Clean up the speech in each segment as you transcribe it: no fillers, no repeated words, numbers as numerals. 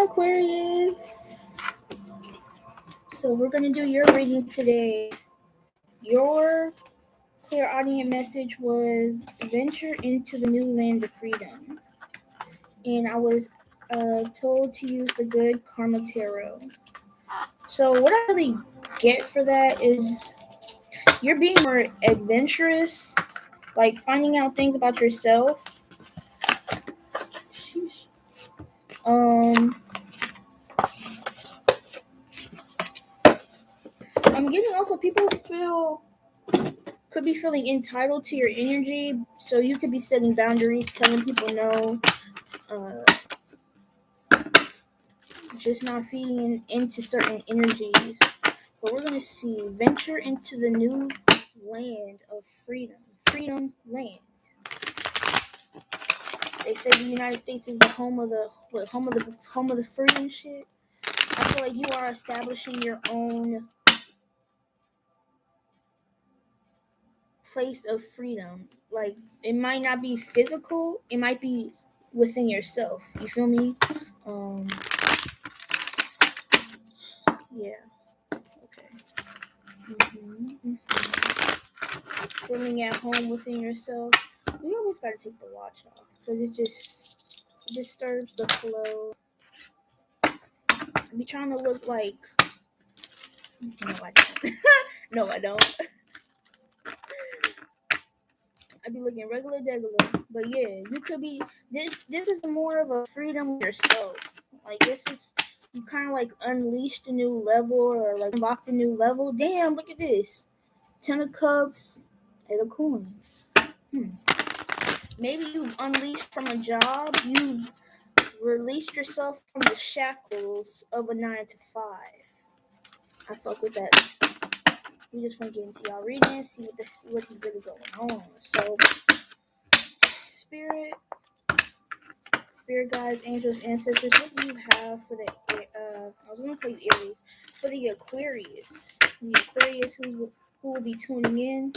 Hi, Aquarius. So we're going to do your reading today. Your clairaudient message was venture into the new land of freedom. And I was told to use the good karma tarot. So what I really get for that is you're being more adventurous, like finding out things about yourself. I'm getting also people could be feeling entitled to your energy, so you could be setting boundaries, telling people no, just not feeding into certain energies. But we're going to see venture into the new land of freedom land. They say the United States is the home of the free and shit. I feel like you are establishing your own place of freedom. Like, it might not be physical, it might be within yourself. You feel me? Yeah. Okay. Feeling at home within yourself. We always gotta take the watch off because it just disturbs the flow. I be trying to look like. No, I don't. No, I don't. I be looking regular degular. But yeah, you could be. This is more of a freedom yourself. Like, this is. You kind of like unleashed a new level or like unlocked a new level. Damn, look at this. 10 of Cups, 8 of Coins. Maybe you've unleashed from a job. You've released yourself from the shackles of a 9 to 5. I fuck with that. We just want to get into y'all reading and see what's really going on. So, Spirit guides, angels, ancestors, what do you have for the, I was going to call you Aries, for the Aquarius? The Aquarius who will be tuning in.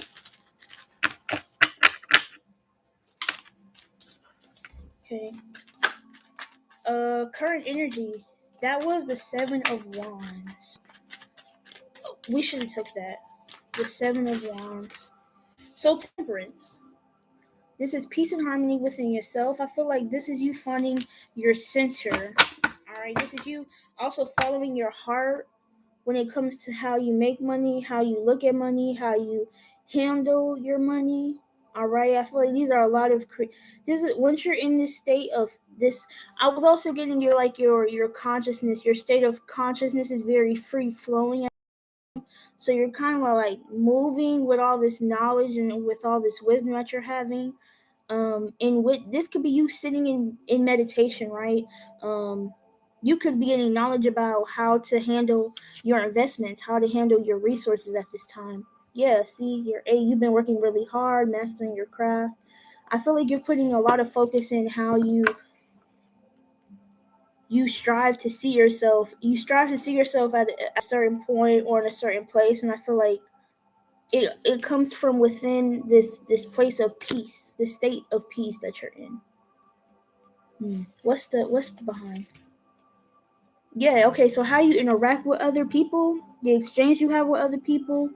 Okay. Current energy. That was the 7 of Wands. We should have took that. The 7 of Wands. So, Temperance. This is peace and harmony within yourself. I feel like this is you finding your center. Alright, this is you also following your heart when it comes to how you make money, how you look at money, how you handle your money. Alright, I feel like these are a lot of this is once you're in this state of this. I was also getting your consciousness, your state of consciousness is very free flowing. So you're kind of like moving with all this knowledge and with all this wisdom that you're having. And with this could be you sitting in meditation, right? You could be getting knowledge about how to handle your investments, how to handle your resources at this time. Yeah, see, you've been working really hard, mastering your craft. I feel like you're putting a lot of focus in how you strive to see yourself. You strive to see yourself at a certain point or in a certain place, and I feel like it comes from within this place of peace, this state of peace that you're in. What's behind? Yeah, okay, so how you interact with other people, the exchange you have with other people,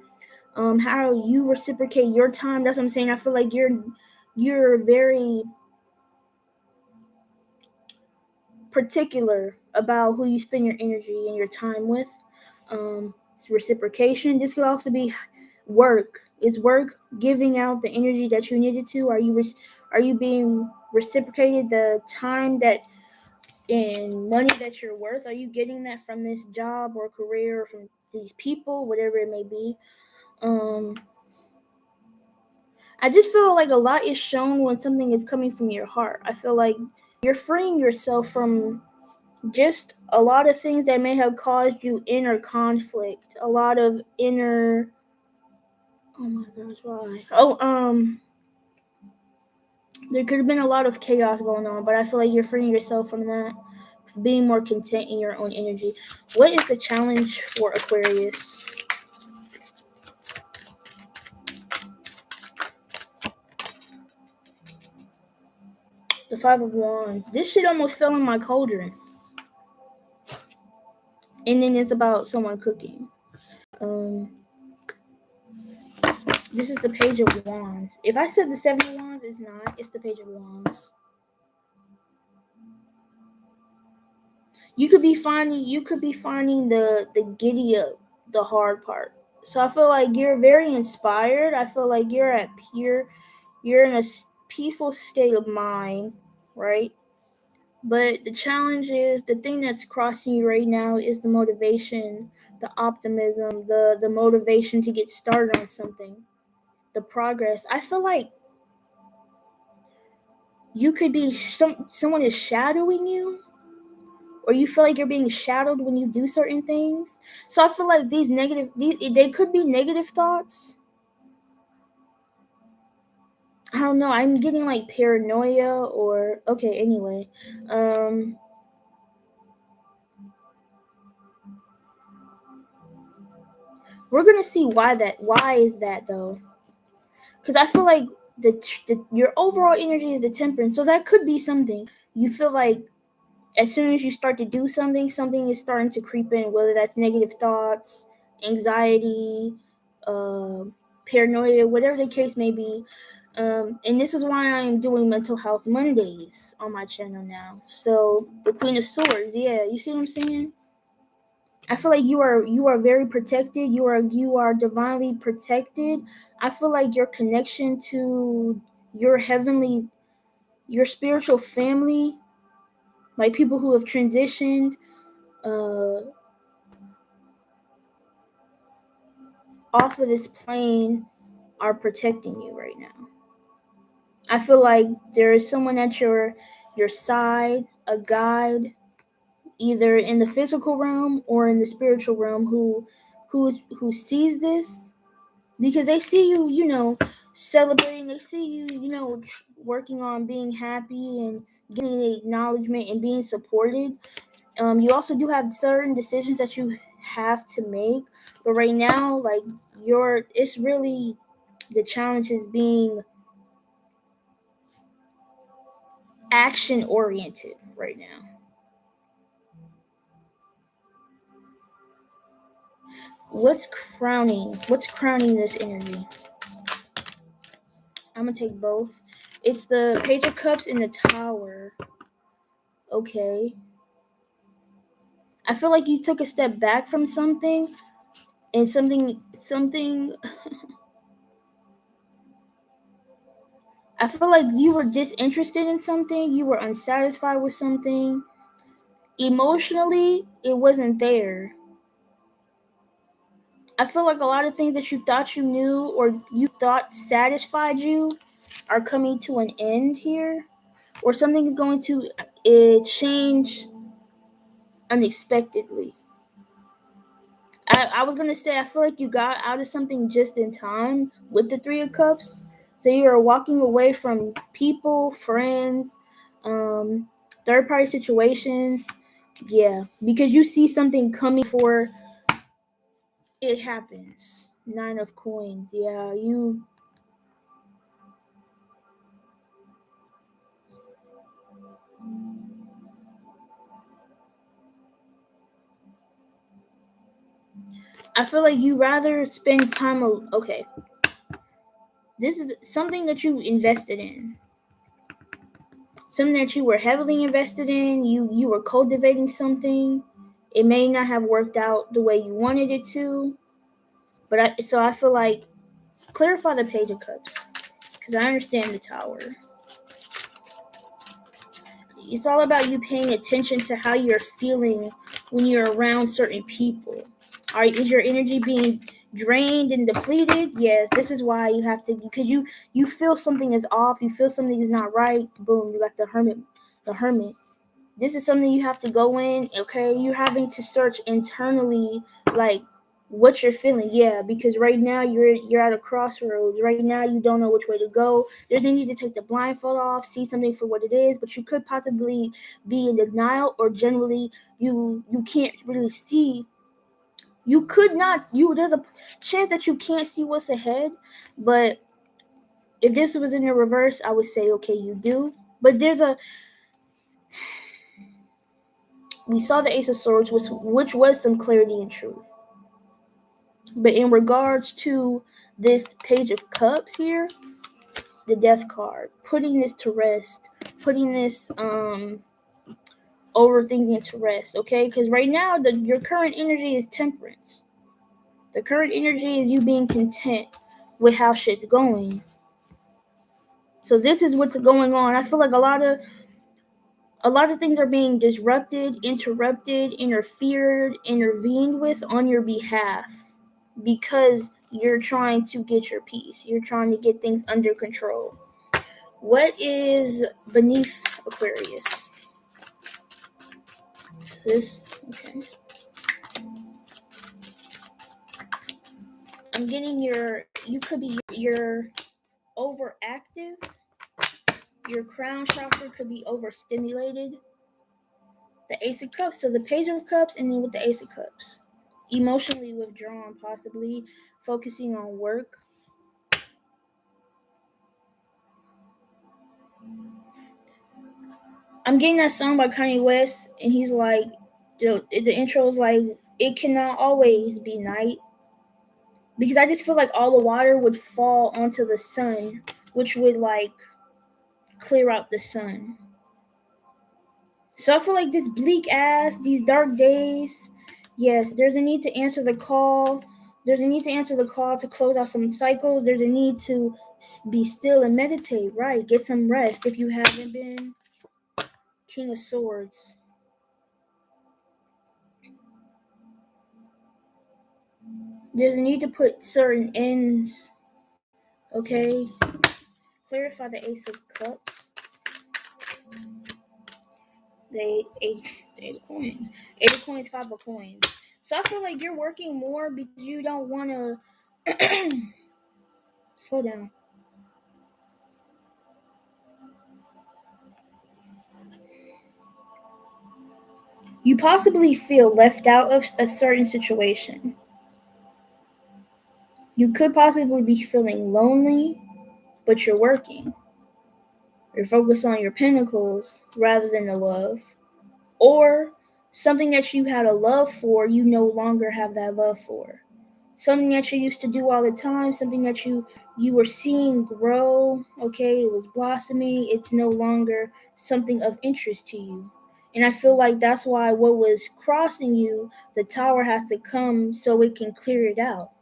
how you reciprocate your time. That's what I'm saying. I feel like you're very particular about who you spend your energy and your time with. It's reciprocation. This could also be work. Is work giving out the energy that you needed to? Are you being reciprocated the time that and money that you're worth? Are you getting that from this job or career or from these people, whatever it may be? I just feel like a lot is shown when something is coming from your heart. I feel like you're freeing yourself from just a lot of things that may have caused you inner conflict, a lot of inner. Oh my gosh, why? There could have been a lot of chaos going on, but I feel like you're freeing yourself from that, being more content in your own energy. What is the challenge for Aquarius? The 5 of Wands. This shit almost fell in my cauldron. And then it's about someone cooking. This is the Page of Wands. If I said the Seven of Wands, it's not. It's the Page of Wands. You could be finding the giddy up, the hard part. So I feel like you're very inspired. I feel like you're in a peaceful state of mind, right? But the challenge is the thing that's crossing you right now is the motivation, the optimism, the motivation to get started on something, the progress. I feel like you could be someone is shadowing you, or you feel like you're being shadowed when you do certain things. So I feel like they could be negative thoughts. I don't know. I'm getting like paranoia or okay. Anyway, we're gonna see why is that though? Because I feel like your overall energy is a temperance, so that could be something. You feel like as soon as you start to do something, something is starting to creep in, whether that's negative thoughts, anxiety, uh, paranoia, whatever the case may be. And this is why I'm doing Mental Health Mondays on my channel now. So the Queen of Swords, yeah, you see what I'm saying? I feel like you are very protected. You are divinely protected. I feel like your connection to your spiritual family, like people who have transitioned uh, off of this plane, are protecting you right now. I feel like there is someone at your side, a guide, either in the physical realm or in the spiritual realm, who sees this, because they see you, celebrating. They see you, working on being happy and getting acknowledgement and being supported. You also do have certain decisions that you have to make, but right now, like it's really the challenge is being action oriented right now. What's crowning this energy? I'm gonna take both. It's the Page of Cups and the Tower. Okay. I feel like you took a step back from something, and something I feel like you were disinterested in something, you were unsatisfied with something. Emotionally, it wasn't there. I feel like a lot of things that you thought you knew or you thought satisfied you are coming to an end here, or something is going to change unexpectedly. I was gonna say I feel like you got out of something just in time with the Three of Cups. So you're walking away from people, friends, third party situations. Yeah, because you see something coming for it happens. Nine of Coins. Yeah, I feel like you rather spend time. Okay, this is something that you invested in, something that you were heavily invested in. You were cultivating something. It may not have worked out the way you wanted it to, but I feel like clarify the Page of Cups, because I understand the Tower. It's all about you paying attention to how you're feeling when you're around certain people. All right, is your energy being drained and depleted? Yes, this is why you have to, because you feel something is off, you feel something is not right. Boom, you got the Hermit. The Hermit. This is something you have to go in. Okay, you're having to search internally, like what you're feeling. Yeah, because right now you're at a crossroads. Right now you don't know which way to go. There's a need to take the blindfold off, see something for what it is, but you could possibly be in denial, or generally you can't really see. You could not. There's a chance that you can't see what's ahead, but if this was in the reverse, I would say okay, you do. But there's a We saw the Ace of Swords, which was some clarity and truth. But in regards to this Page of Cups here, the Death card, putting this to rest, putting this overthinking to rest, okay? Because right now, your current energy is temperance. The current energy is you being content with how shit's going. So this is what's going on. I feel like a lot of things are being disrupted, interrupted, interfered, intervened with on your behalf because you're trying to get your peace. You're trying to get things under control. What is beneath Aquarius? This, okay. I'm getting you could be your overactive. Your crown chakra could be overstimulated. The Ace of Cups, so the Page of Cups, and then with the Ace of Cups. Emotionally withdrawn, possibly focusing on work. I'm getting that song by Kanye West, and he's like, the intro is like, it cannot always be night. Because I just feel like all the water would fall onto the sun, which would like clear out the sun. So I feel like this bleak ass, these dark days, yes, there's a need to answer the call. There's a need to answer the call to close out some cycles. There's a need to be still and meditate, right? Get some rest if you haven't been. King of Swords. There's a need to put certain ends, okay? Clarify the Ace of Cups. The eight of coins. 8 of coins, 5 of coins. So I feel like you're working more because you don't want to slow down. You possibly feel left out of a certain situation. You could possibly be feeling lonely, but you're working. You're focused on your pentacles rather than the love. Or something that you had a love for, you no longer have that love for. Something that you used to do all the time, something that you were seeing grow, okay, it was blossoming, it's no longer something of interest to you. And I feel like that's why what was crossing you, the tower has to come so it can clear it out.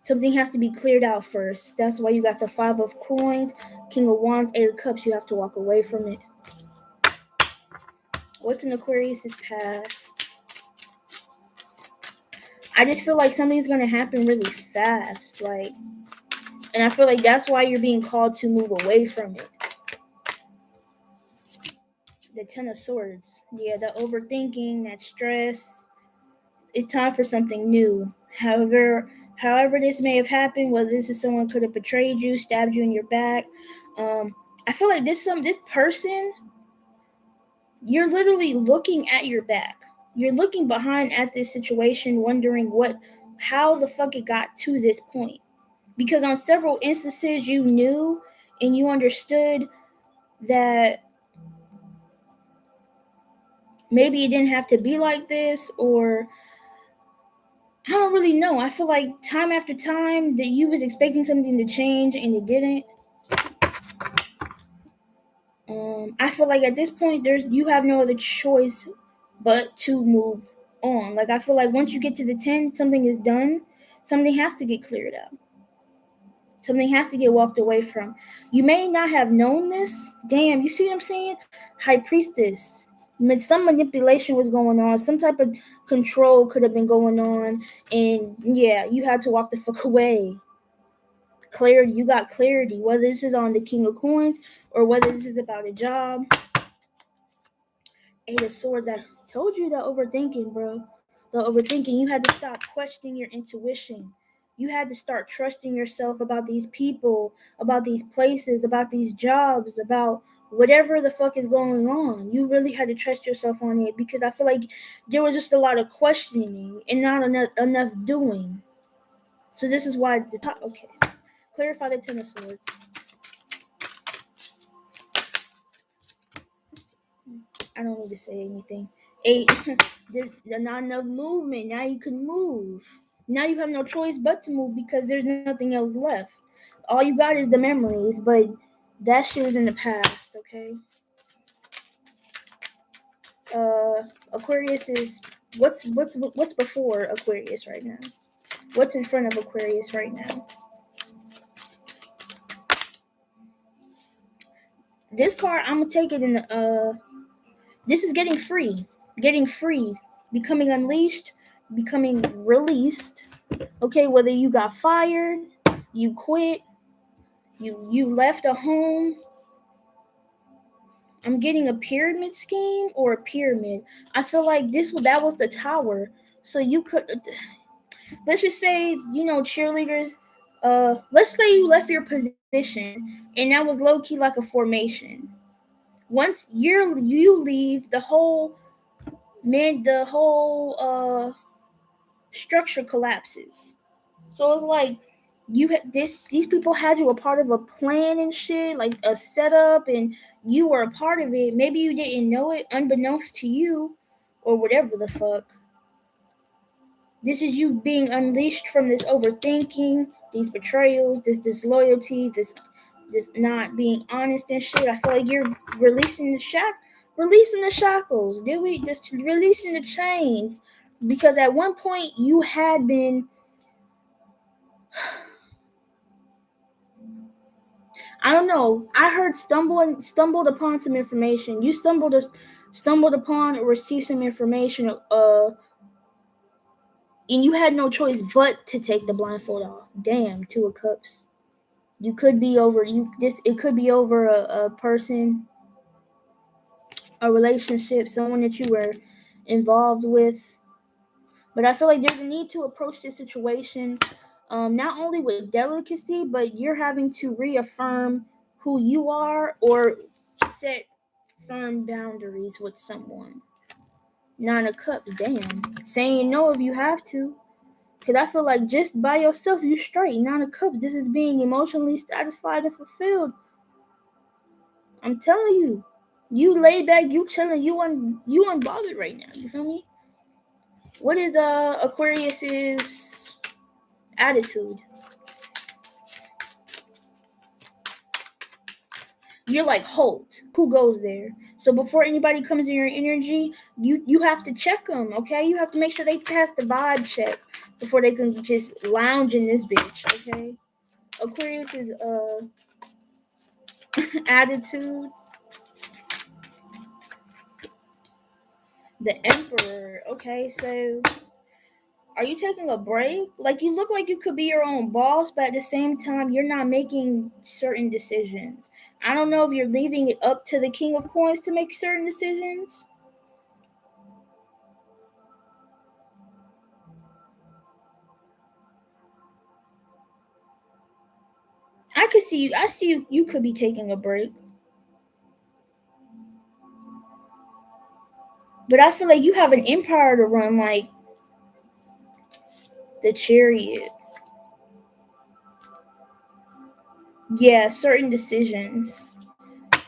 Something has to be cleared out first. That's why you got the 5 of coins, King of Wands, 8 of cups. You have to walk away from it. What's in Aquarius' past? I just feel like something's going to happen really fast. And I feel like that's why you're being called to move away from it. The 10 of Swords. Yeah, the overthinking, that stress. It's time for something new. However this may have happened, whether this is someone could have betrayed you, stabbed you in your back. I feel like this person, you're literally looking at your back. You're looking behind at this situation, wondering how the fuck it got to this point. Because on several instances you knew and you understood that maybe it didn't have to be like this, or I don't really know. I feel like time after time that you was expecting something to change and it didn't. I feel like at this point you have no other choice but to move on. Like I feel like once you get to the 10, something is done. Something has to get cleared out. Something has to get walked away from. You may not have known this. Damn, you see what I'm saying? High Priestess. Some manipulation was going on. Some type of control could have been going on. And yeah, you had to walk the fuck away. Clarity. You got clarity. Whether this is on the King of Coins or whether this is about a job. 8 of Swords. I told you the overthinking, bro. The overthinking. You had to stop questioning your intuition. You had to start trusting yourself about these people, about these places, about these jobs, about whatever the fuck is going on. You really had to trust yourself on it because I feel like there was just a lot of questioning and not enough doing. So this is why the top. Okay. Clarify the 10 of Swords. I don't need to say anything. 8, there's not enough movement. Now you can move. Now you have no choice but to move because there's nothing else left. All you got is the memories, but that shit is in the past, okay? Aquarius is what's before Aquarius right now? What's in front of Aquarius right now? This card, I'm gonna take it in the this is getting free, becoming unleashed, becoming released. Okay, whether you got fired, you quit, you left a home. I'm getting a pyramid scheme or a pyramid. I feel like that was the tower. So you could, let's just say, cheerleaders. Let's say you left your position and that was low key like a formation. Once you leave, the whole structure collapses. So it's like these people had you a part of a plan and shit, like a setup, and you were a part of it. Maybe you didn't know it, unbeknownst to you, or whatever the fuck. This is you being unleashed from this overthinking, these betrayals, this disloyalty, this not being honest and shit. I feel like you're releasing the shackles. Did we just releasing the chains? Because at one point you had been, I don't know. I heard stumbled upon some information. You stumbled upon or received some information, and you had no choice but to take the blindfold off. Damn, 2 of Cups. You could be over it could be over a person, a relationship, someone that you were involved with. But I feel like there's a need to approach this situation not only with delicacy, but you're having to reaffirm who you are or set firm boundaries with someone. 9 of Cups, damn. Saying no if you have to. Because I feel like just by yourself, you straight. 9 of Cups, this is being emotionally satisfied and fulfilled. I'm telling you. You lay back, you chilling, you unbothered right now. You feel me? What is Aquarius's attitude? You're like hold. Who goes there? So before anybody comes in your energy, you have to check them, okay? You have to make sure they pass the vibe check before they can just lounge in this bitch, okay? Aquarius's attitude. The Emperor. Okay, so are you taking a break? Like, you look like you could be your own boss, but at the same time, you're not making certain decisions. I don't know if you're leaving it up to the King of Coins to make certain decisions. I could see you. I see you. You could be taking a break. But I feel like you have an empire to run, like the Chariot. Yeah, certain decisions.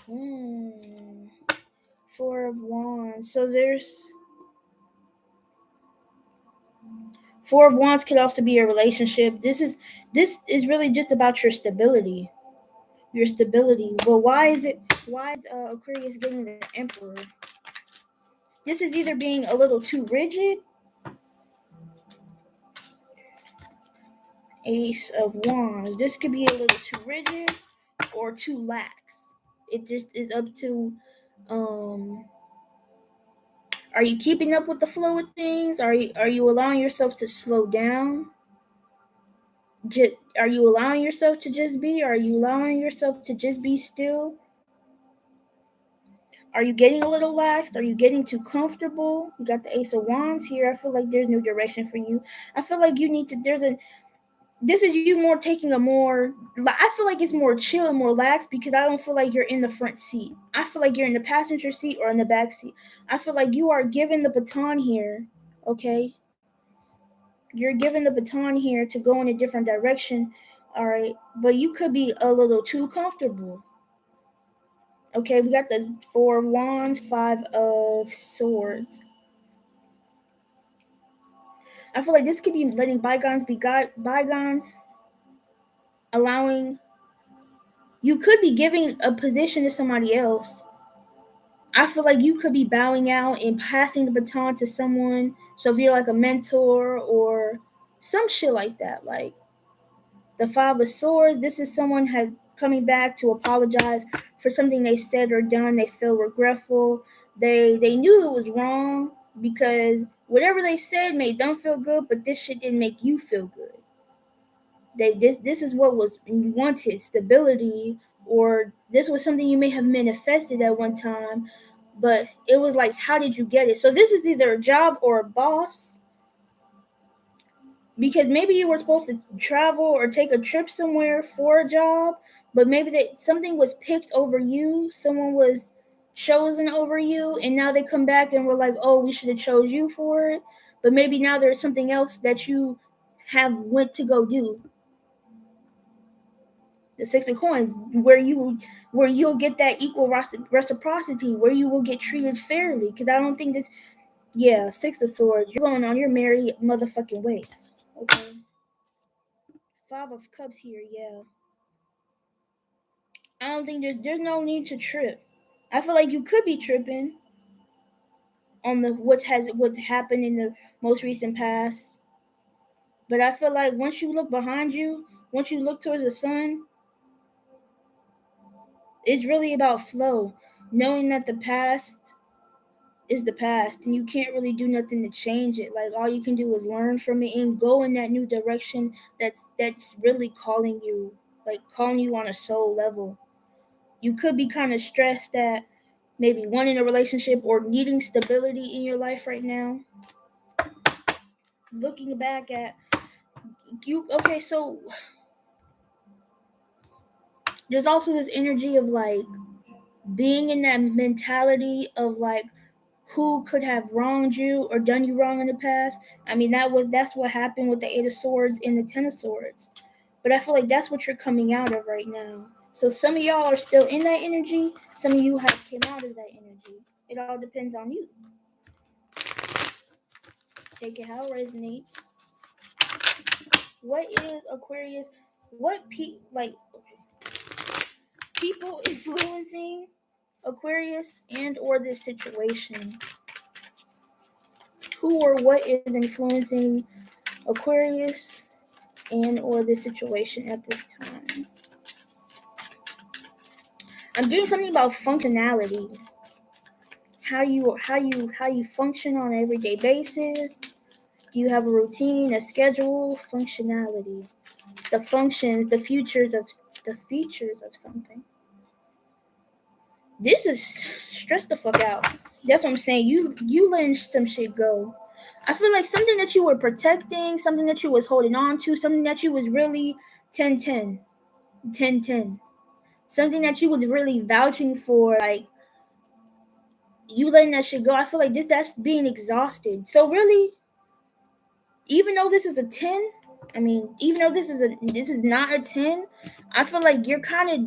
4 of Wands. So there's 4 of Wands could also be a relationship. This is really just about your stability. Your stability. But why is Aquarius getting the Emperor? This is either being a little too rigid. Ace of Wands. This could be a little too rigid or too lax. It just is up to are you keeping up with the flow of things? Are you allowing yourself to slow down? Are you allowing yourself to just be? Are you allowing yourself to just be still? Are you getting a little lax? Are you getting too comfortable? You got the Ace of Wands here. I feel like there's no direction for you. I feel like you need to, this is you more taking a more, I feel like it's more chill and more lax because I don't feel like you're in the front seat. I feel like you're in the passenger seat or in the back seat. I feel like you are given the baton here, okay? You're given the baton here to go in a different direction, all right? But you could be a little too comfortable. Okay, we got the 4 of Wands, 5 of Swords. I feel like this could be letting bygones be bygones, allowing, you could be giving a position to somebody else. I feel like you could be bowing out and passing the baton to someone. So if you're like a mentor or some shit like that, like the 5 of Swords, this is someone had coming back to apologize for something they said or done. They feel regretful. They knew it was wrong because whatever they said made them feel good, but this shit didn't make you feel good. This is what was wanted, stability, or this was something you may have manifested at one time, but it was like, how did you get it? So this is either a job or a boss, because maybe you were supposed to travel or take a trip somewhere for a job, but maybe something was picked over you, someone was chosen over you, and now they come back and were like, oh, we should have chose you for it. But maybe now there's something else that you have went to go do. The 6 of Coins, where you'll get that equal reciprocity, where you will get treated fairly. Because I don't think this, 6 of Swords, you're going on your merry motherfucking way. Okay. 5 of Cups here, yeah. I don't think there's no need to trip. I feel like you could be tripping on what's happened in the most recent past. But I feel like once you look behind you, once you look towards the sun, it's really about flow. Knowing that the past is the past and you can't really do nothing to change it. Like all you can do is learn from it and go in that new direction that's really calling you, like calling you on a soul level. You could be kind of stressed at maybe wanting a relationship or needing stability in your life right now. Looking back at you, okay, so there's also this energy of like being in that mentality of like who could have wronged you or done you wrong in the past. I mean, that's what happened with the 8 of Swords and the 10 of Swords. But I feel like that's what you're coming out of right now. So some of y'all are still in that energy. Some of you have came out of that energy. It all depends on you. Take it how it resonates. What is Aquarius? People influencing Aquarius and or this situation? Who or what is influencing Aquarius and or this situation at this time? I'm getting something about functionality. How you function on an everyday basis. Do you have a routine, a schedule, functionality? The functions, the features of something. This is stress the fuck out. That's what I'm saying. You letting some shit go. I feel like something that you were protecting, something that you was holding on to, something that you was really 10-10. Something that you was really vouching for, like you letting that shit go. I feel like that's being exhausted. So really, even though this is a 10, I mean, even though this is not a 10, I feel like you're kind of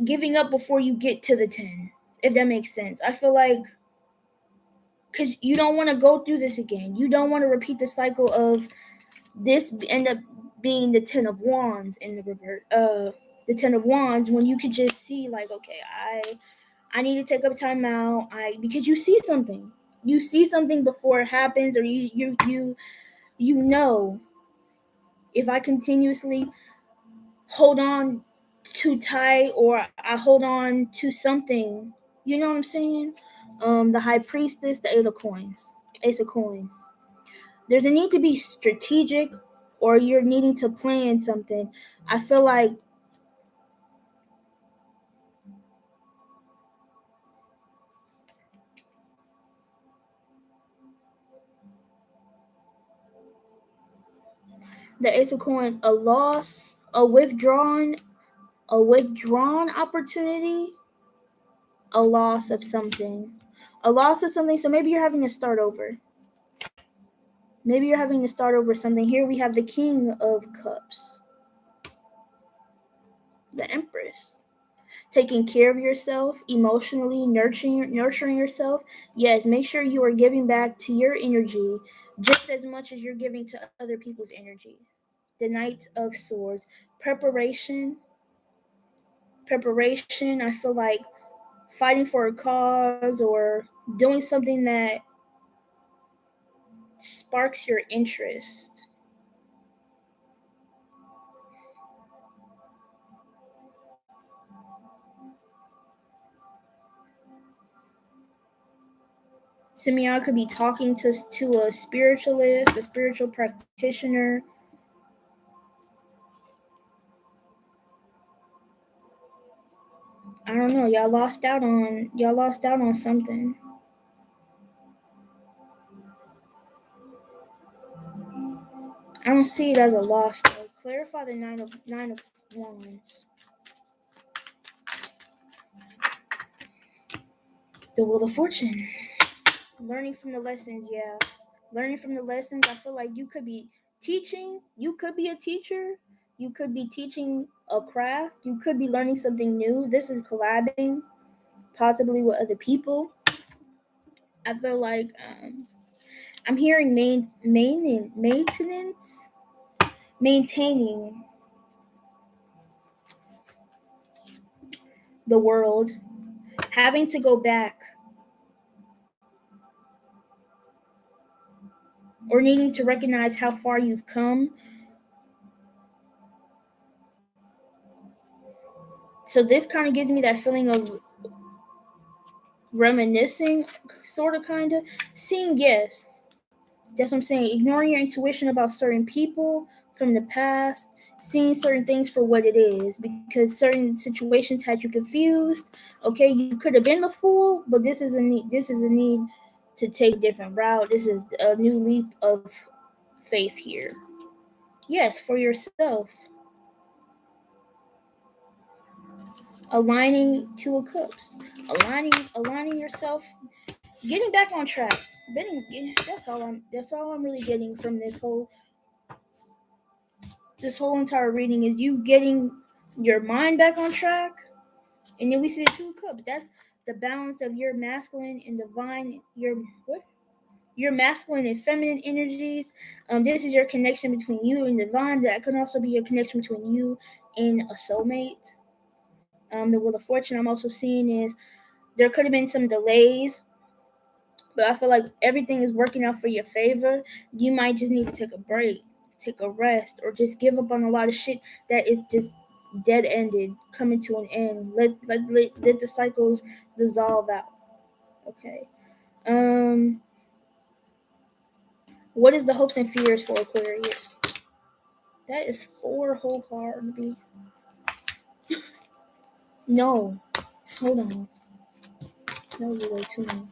giving up before you get to the 10, if that makes sense. I feel like because you don't want to go through this again. You don't want to repeat the cycle of this end up being the 10 of Wands in the revert. The 10 of Wands, when you could just see like, okay, I need to take up time out. Because you see something. You see something before it happens, or you know, if I continuously hold on too tight or I hold on to something, you know what I'm saying? The High Priestess, the Ace of Coins. There's a need to be strategic, or you're needing to plan something. I feel like the Ace of Coins, a loss, a withdrawn opportunity, a loss of something. So maybe you're having to start over. Something. Here we have the King of Cups, the Empress. taking care of yourself emotionally, nurturing yourself. Yes, make sure you are giving back to your energy just as much as you're giving to other people's energy. The Knight of Swords, preparation, preparation. I feel like fighting for a cause or doing something that sparks your interest. To me, I could be talking to a spiritualist, a spiritual practitioner. I don't know. Y'all lost out on something. I don't see it as a loss though. Clarify the nine of wands. The Wheel of Fortune. Learning from the lessons, yeah. Learning from the lessons. I feel like you could be teaching. You could be a teacher. You could be teaching a craft. You could be learning something new. This is collabing, possibly with other people. I feel like I'm hearing maintenance, maintaining the world, having to go back, or needing to recognize how far you've come. So this kind of gives me that feeling of reminiscing, sort of, kind of. Seeing, yes. That's what I'm saying. Ignoring your intuition about certain people from the past, seeing certain things for what it is, because certain situations had you confused. Okay, you could have been the fool, but this is a need. This is a need to take a different route. This is a new leap of faith here. Yes, for yourself. Aligning Two of Cups. Aligning yourself, getting back on track. That's all I'm really getting from this whole entire reading is you getting your mind back on track. And then we see the Two of Cups. That's the balance of your masculine and divine, your masculine and feminine energies. This is your connection between you and divine. That can also be your connection between you and a soulmate. The Wheel of Fortune I'm also seeing is there could have been some delays, but I feel like everything is working out for your favor. You might just need to take a break, take a rest, or just give up on a lot of shit that is just dead ended, coming to an end. Let the cycles dissolve out. Okay. What is the hopes and fears for Aquarius? That is 4 whole cards. No. Hold on. That was way too many.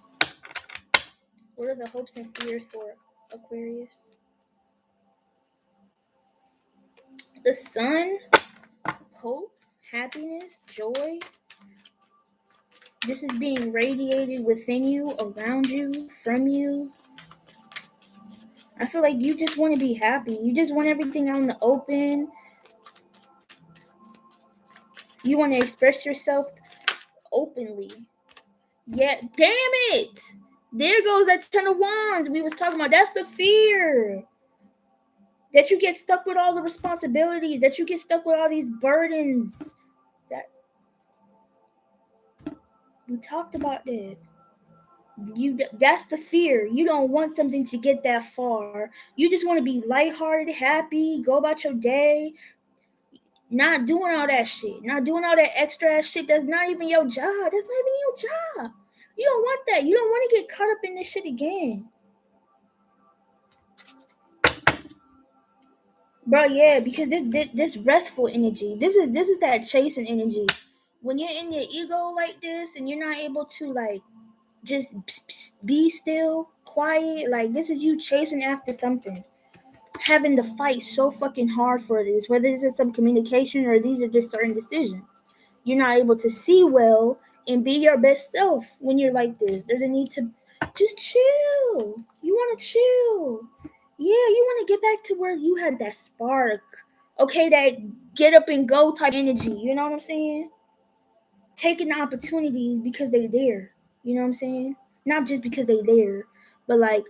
What are the hopes and fears for Aquarius? The Sun, hope, happiness, joy. This is being radiated within you, around you, from you. I feel like you just want to be happy. You just want everything out in the open. You want to express yourself openly. Yeah, damn it! There goes that Ten of Wands we was talking about. That's the fear. That you get stuck with all the responsibilities. That you get stuck with all these burdens. That we talked about that. That's the fear. You don't want something to get that far. You just want to be lighthearted, happy, go about your day, not doing all that shit, not doing all that extra ass shit. That's not even your job. That's not even your job. You don't want that. You don't want to get caught up in this shit again. Bro, yeah, because this restful energy. This is that chasing energy. When you're in your ego like this and you're not able to like just be still, quiet, like this is you chasing after something. Having to fight so fucking hard for this, whether this is some communication or these are just certain decisions. You're not able to see well and be your best self when you're like this. There's a need to just chill. You want to chill. Yeah, you want to get back to where you had that spark. Okay, that get up and go type energy. You know what I'm saying? taking the opportunities because they're there. You know what I'm saying? Not just because they're there, but like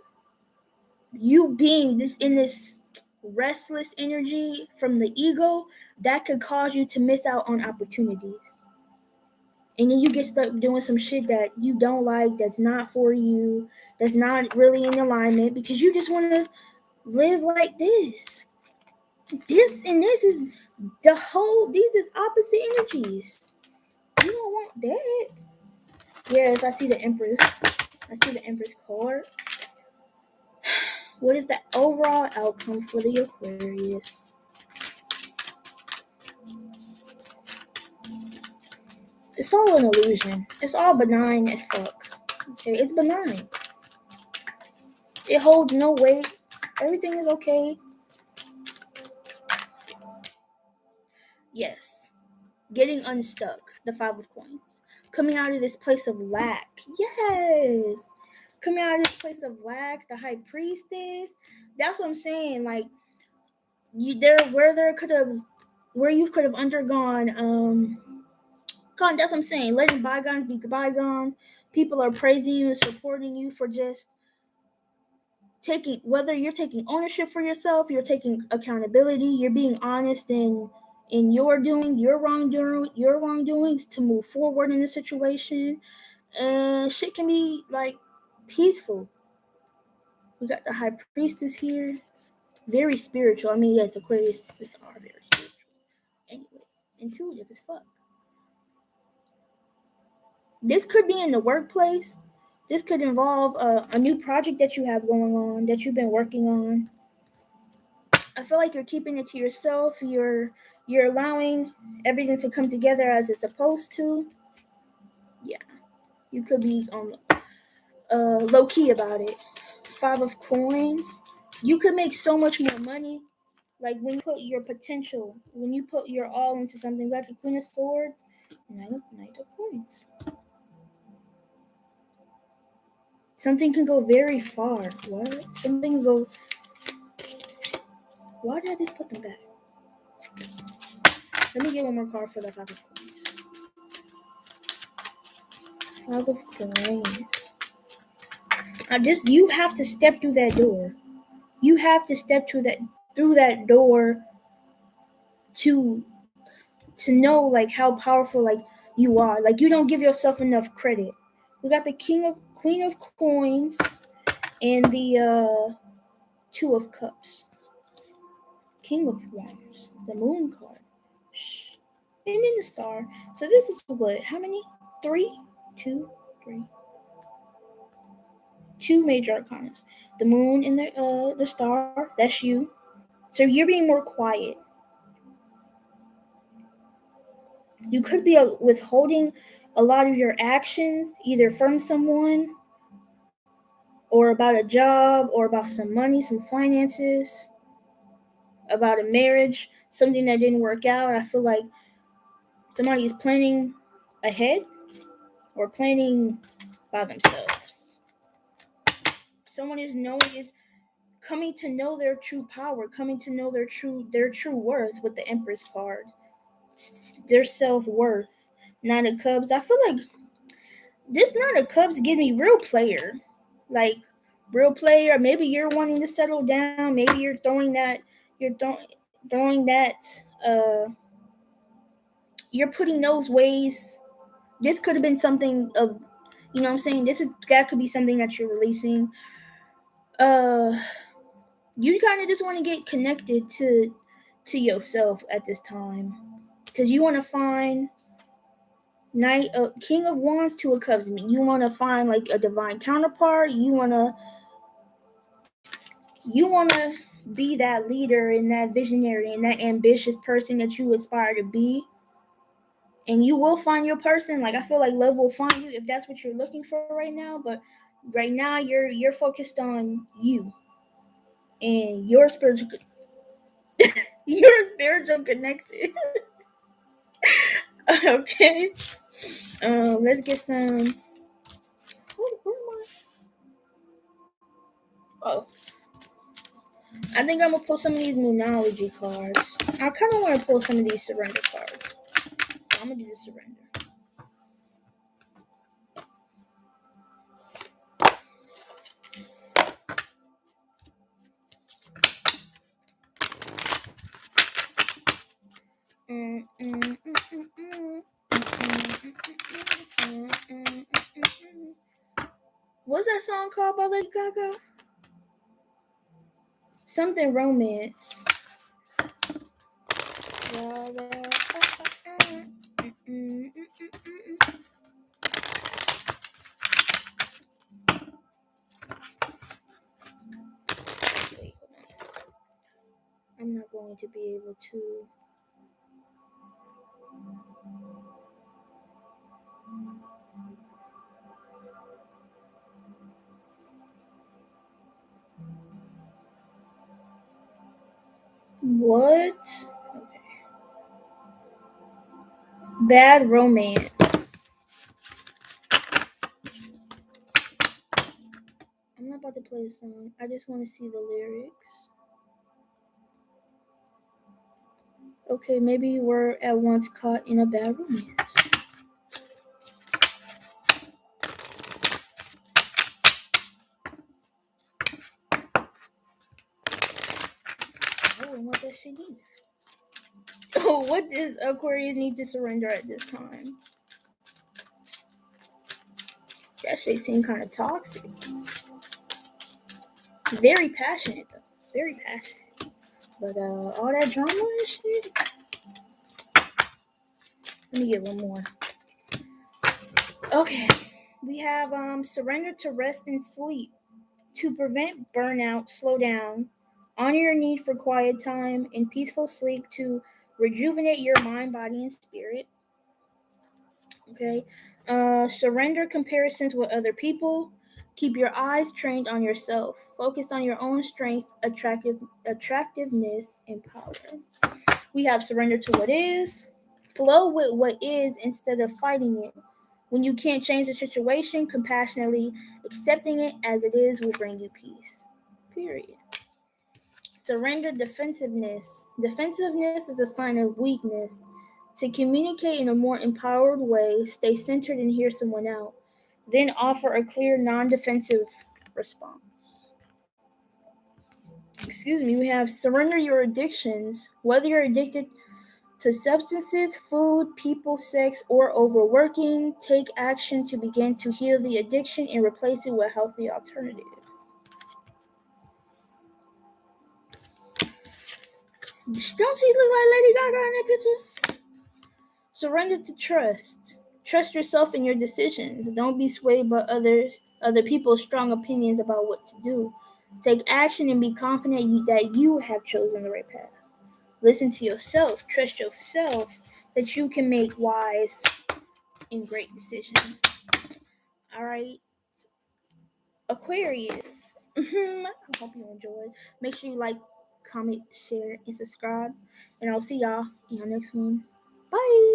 you being this restless energy from the ego that could cause you to miss out on opportunities. And then you get stuck doing some shit that you don't like, that's not for you, that's not really in alignment because you just want to live like this. This and this is these is opposite energies. You don't want that. Yes, I see the Empress. I see the Empress card. What is the overall outcome for the Aquarius? It's all an illusion. It's all benign as fuck. Okay, it's benign. It holds no weight. Everything is okay. Yes. Getting unstuck. The Five of Coins. Coming out of this place of lack. Yes. Coming out of this place of lack. The High Priestess. That's what I'm saying. Like, where you could have undergone, God, that's what I'm saying. Letting bygones be bygones. People are praising you and supporting you for just whether you're taking ownership for yourself, you're taking accountability, you're being honest in your wrongdoings to move forward in the situation, and shit can be like peaceful. We got the High Priestess here, very spiritual. I mean, yes, Aquarius are very spiritual. Anyway, intuitive as fuck. This could be in the workplace. This could involve a new project that you have going on, that you've been working on. I feel like you're keeping it to yourself. You're allowing everything to come together as it's supposed to. Yeah, you could be low key about it. Five of Coins. You could make so much more money. Like when you put your potential, when you put your all into something. We got the Queen of Swords, Knight of Coins. Something can go very far. What? Something can go. Why did I just put them back? Let me get one more card for the Five of Coins. Five of Coins. You have to step through that door. You have to step through that door to know like how powerful like you are. Like you don't give yourself enough credit. We got the Queen of Coins and the Two of Cups. King of Wands. The Moon card. Shh. And then the Star. So this is what? How many? 3? 2, 3. 2 major arcanas. The Moon and the Star. That's you. So you're being more quiet. You could be withholding a lot of your actions, either from someone or about a job or about some money, some finances, about a marriage, something that didn't work out. I feel like somebody is planning ahead or planning by themselves. Someone is coming to know their true power, coming to know their true worth with the Empress card. Their self-worth. Nine of Cups. I feel like this Nine of Cups give me real player. Like real player. Maybe you're wanting to settle down. Maybe you're throwing that you're putting those ways. This could have been something of, you know what I'm saying? That could be something that you're releasing. You kind of just want to get connected to yourself at this time, because you want to find King of Wands, Two of Cups. You want to find like a divine counterpart. You want to be that leader and that visionary and that ambitious person that you aspire to be. And you will find your person. Like I feel like love will find you if that's what you're looking for right now. But right now you're focused on you and your spiritual connection. Okay. Let's get some. Where am I? Oh, I think I'm gonna pull some of these Moonology cards. I kind of want to pull some of these Surrender cards, so I'm gonna do the Surrender. What's that song called by Lady Gaga? Something romance. Wait, hold on. I'm not going to be able to. What? Okay. Bad Romance. I'm not about to play a song. I just want to see the lyrics. Okay, maybe you were at once caught in a bad romance. I wouldn't want that shit either. Oh, what does Aquarius need to surrender at this time? That shit seemed kind of toxic. Very passionate though. Very passionate. But all that drama and shit. Let me get one more. Okay. We have surrender to rest and sleep. To prevent burnout, slow down. Honor your need for quiet time and peaceful sleep to rejuvenate your mind, body, and spirit. Okay. Surrender comparisons with other people. Keep your eyes trained on yourself. Focus on your own strengths, attractiveness, and power. We have surrender to what is. Flow with what is instead of fighting it. When you can't change the situation, compassionately accepting it as it is will bring you peace. Period. Surrender defensiveness. Defensiveness is a sign of weakness. To communicate in a more empowered way, stay centered and hear someone out. Then offer a clear, non defensive response. Excuse me, we have surrender your addictions. Whether you're addicted to substances, food, people, sex, or overworking, take action to begin to heal the addiction and replace it with healthy alternatives. Don't she look like Lady Gaga in that picture? Surrender to trust. Trust yourself in your decisions. Don't be swayed by other people's strong opinions about what to do. Take action and be confident that you have chosen the right path. Listen to yourself. Trust yourself that you can make wise and great decisions. All right, Aquarius. I hope you enjoyed. Make sure you like, comment, share, and subscribe. And I'll see y'all in our next one. Bye.